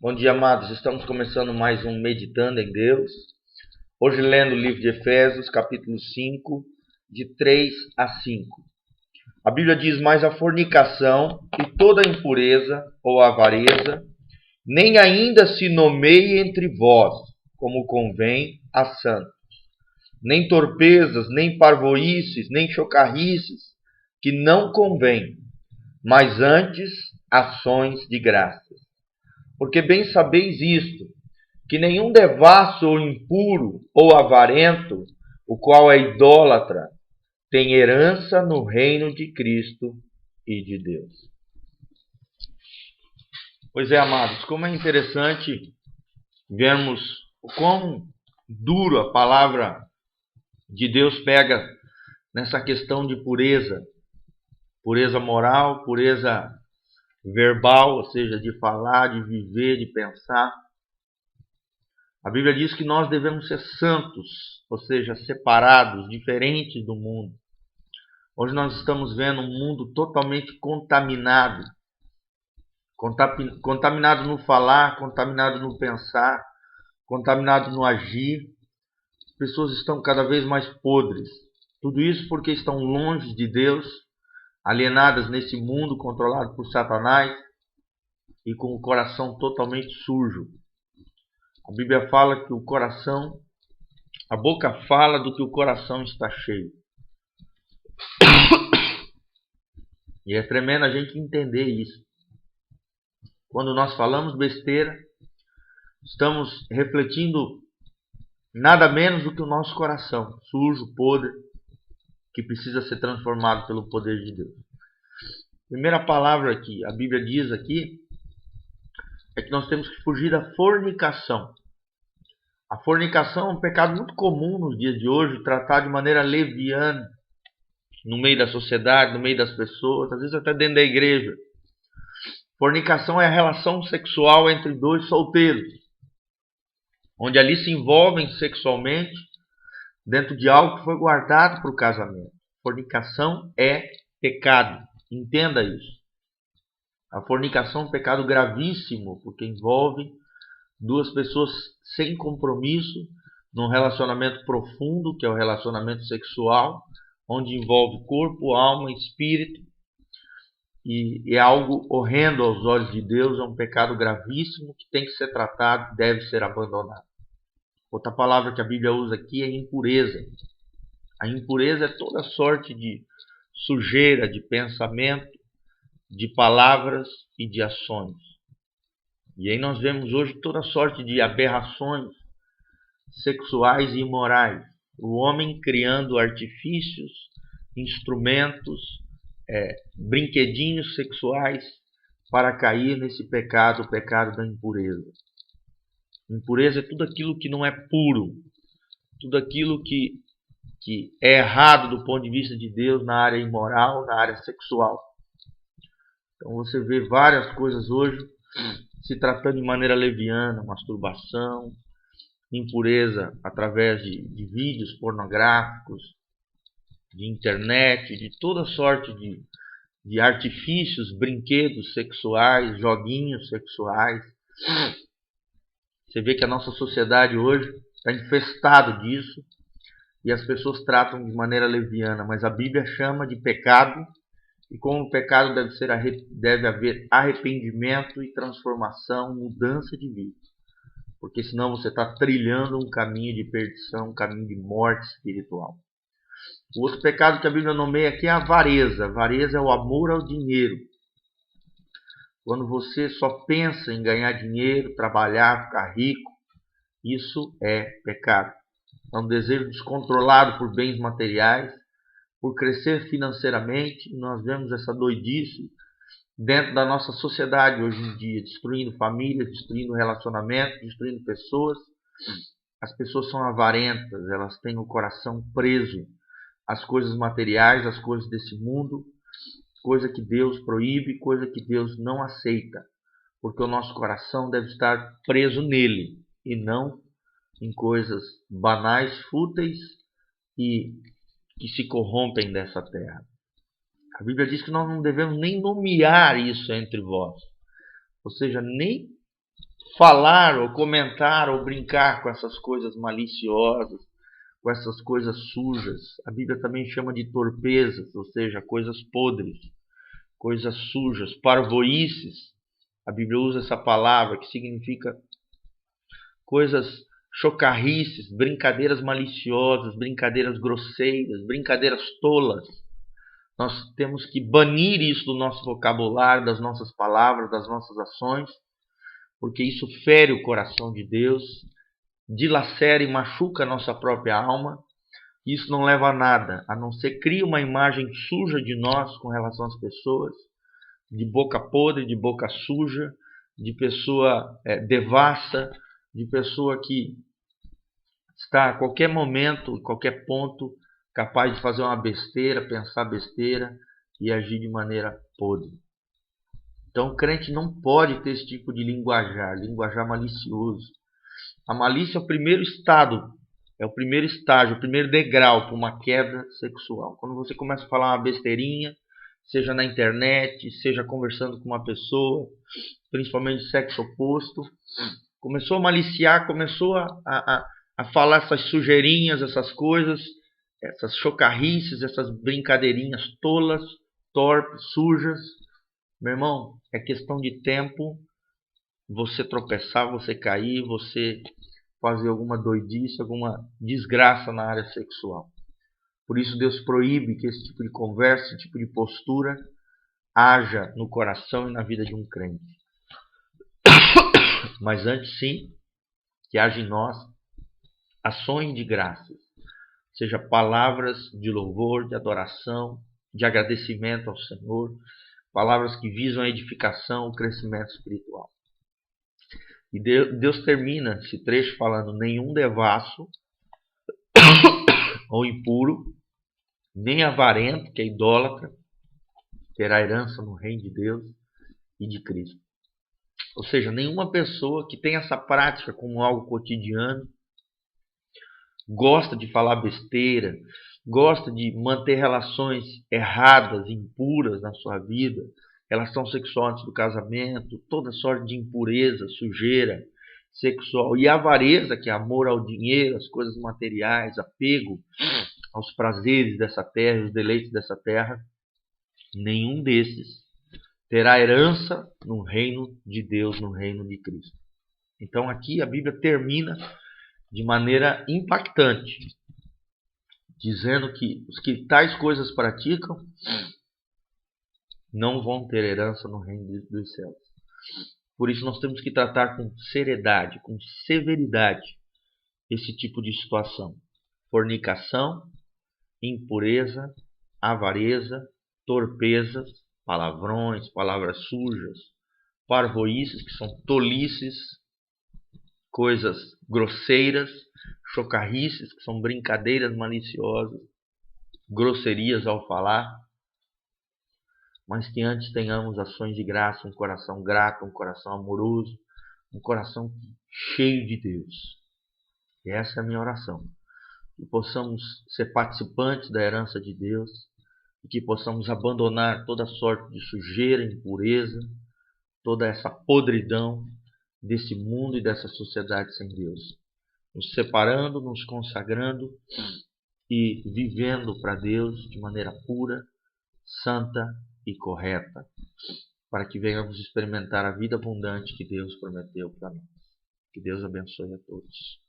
Bom dia, amados. Estamos começando mais um Meditando em Deus. Hoje lendo o livro de Efésios, capítulo 5, de 3 a 5. A Bíblia diz: mas a fornicação e toda a impureza ou avareza, nem ainda se nomeie entre vós, como convém a santos. Nem torpezas, nem parvoíces, nem chocarrices, que não convém, mas antes ações de graças. Porque bem sabeis isto, que nenhum devasso ou impuro ou avarento, o qual é idólatra, tem herança no reino de Cristo e de Deus. Pois é, amados, como é interessante vermos o quão duro a palavra de Deus pega nessa questão de pureza. Pureza moral, pureza verbal, ou seja, de falar, de viver, de pensar. A Bíblia diz que nós devemos ser santos, ou seja, separados, diferentes do mundo. Hoje nós estamos vendo um mundo totalmente contaminado. Contaminado no falar, contaminado no pensar, contaminado no agir. As pessoas estão cada vez mais podres. Tudo isso porque estão longe de Deus, alienadas nesse mundo controlado por Satanás e com o coração totalmente sujo. A Bíblia fala que o coração, a boca fala do que o coração está cheio. E é tremendo a gente entender isso. Quando nós falamos besteira, estamos refletindo nada menos do que o nosso coração, sujo, podre, que precisa ser transformado pelo poder de Deus. Primeira palavra que a Bíblia diz aqui é que nós temos que fugir da fornicação. A fornicação é um pecado muito comum nos dias de hoje, tratado de maneira leviana no meio da sociedade, no meio das pessoas, às vezes até dentro da igreja. Fornicação é a relação sexual entre dois solteiros, onde ali se envolvem sexualmente dentro de algo que foi guardado para o casamento. Fornicação é pecado, entenda isso. A fornicação é um pecado gravíssimo, porque envolve duas pessoas sem compromisso, num relacionamento profundo, que é o relacionamento sexual, onde envolve corpo, alma e espírito, e é algo horrendo aos olhos de Deus, é um pecado gravíssimo que tem que ser tratado, deve ser abandonado. Outra palavra que a Bíblia usa aqui é impureza. A impureza é toda sorte de sujeira, de pensamento, de palavras e de ações. E aí nós vemos hoje toda sorte de aberrações sexuais e imorais. O homem criando artifícios, instrumentos, brinquedinhos sexuais para cair nesse pecado, o pecado da impureza. Impureza é tudo aquilo que não é puro, tudo aquilo que é errado do ponto de vista de Deus na área imoral, na área sexual. Então você vê várias coisas hoje se tratando de maneira leviana, masturbação, impureza através de vídeos pornográficos, de internet, de toda sorte de artifícios, brinquedos sexuais, joguinhos sexuais. Você vê que a nossa sociedade hoje está infestada disso e as pessoas tratam de maneira leviana, mas a Bíblia chama de pecado. E como o pecado deve haver arrependimento e transformação, mudança de vida. Porque senão você está trilhando um caminho de perdição, um caminho de morte espiritual. O outro pecado que a Bíblia nomeia aqui é a avareza. A avareza é o amor ao dinheiro. Quando você só pensa em ganhar dinheiro, trabalhar, ficar rico, isso é pecado. É um desejo descontrolado por bens materiais, por crescer financeiramente. Nós vemos essa doidice dentro da nossa sociedade hoje em dia, destruindo famílias, destruindo relacionamentos, destruindo pessoas. As pessoas são avarentas, elas têm o coração preso às coisas materiais, às coisas desse mundo, coisa que Deus proíbe, coisa que Deus não aceita, porque o nosso coração deve estar preso nele e não em coisas banais, fúteis e que se corrompem dessa terra. A Bíblia diz que nós não devemos nem nomear isso entre vós. Ou seja, nem falar ou comentar ou brincar com essas coisas maliciosas, com essas coisas sujas. A Bíblia também chama de torpezas, ou seja, coisas podres, coisas sujas, parvoíces. A Bíblia usa essa palavra que significa coisas chocarrices, brincadeiras maliciosas, brincadeiras grosseiras, brincadeiras tolas. Nós temos que banir isso do nosso vocabulário, das nossas palavras, das nossas ações, porque isso fere o coração de Deus, dilacera e machuca a nossa própria alma. Isso não leva a nada, a não ser cria uma imagem suja de nós com relação às pessoas, de boca podre, de boca suja, de pessoa devassa, de pessoa que está a qualquer momento, qualquer ponto, capaz de fazer uma besteira, pensar besteira e agir de maneira podre. Então o crente não pode ter esse tipo de linguajar malicioso. A malícia é o primeiro estado, é o primeiro estágio, o primeiro degrau para uma queda sexual. Quando você começa a falar uma besteirinha, seja na internet, seja conversando com uma pessoa, principalmente de sexo oposto, começou a maliciar, começou a falar essas sujeirinhas, essas coisas, essas chocarrices, essas brincadeirinhas tolas, torpes, sujas. Meu irmão, é questão de tempo você tropeçar, você cair, você fazer alguma doidice, alguma desgraça na área sexual. Por isso Deus proíbe que esse tipo de conversa, esse tipo de postura haja no coração e na vida de um crente. Mas antes sim, que haja em nós ações de graças, seja palavras de louvor, de adoração, de agradecimento ao Senhor, palavras que visam a edificação, o crescimento espiritual. E Deus termina esse trecho falando: nenhum devasso ou impuro, nem avarento, que é idólatra, terá herança no reino de Deus e de Cristo. Ou seja, nenhuma pessoa que tem essa prática como algo cotidiano, gosta de falar besteira, gosta de manter relações erradas, impuras na sua vida, relação sexual antes do casamento, toda sorte de impureza, sujeira sexual e avareza, que é amor ao dinheiro, às coisas materiais, apego aos prazeres dessa terra, os deleites dessa terra, nenhum desses terá herança no reino de Deus, no reino de Cristo. Então aqui a Bíblia termina de maneira impactante, dizendo que os que tais coisas praticam não vão ter herança no reino dos céus. Por isso nós temos que tratar com seriedade, com severidade, esse tipo de situação. Fornicação, impureza, avareza, torpezas, palavrões, palavras sujas, parvoíces, que são tolices, coisas grosseiras, chocarrices, que são brincadeiras maliciosas, grosserias ao falar, mas que antes tenhamos ações de graça, um coração grato, um coração amoroso, um coração cheio de Deus. E essa é a minha oração. Que possamos ser participantes da herança de Deus e que possamos abandonar toda sorte de sujeira, impureza, toda essa podridão desse mundo e dessa sociedade sem Deus. Nos separando, nos consagrando e vivendo para Deus de maneira pura, santa e correta, para que venhamos experimentar a vida abundante que Deus prometeu para nós. Que Deus abençoe a todos.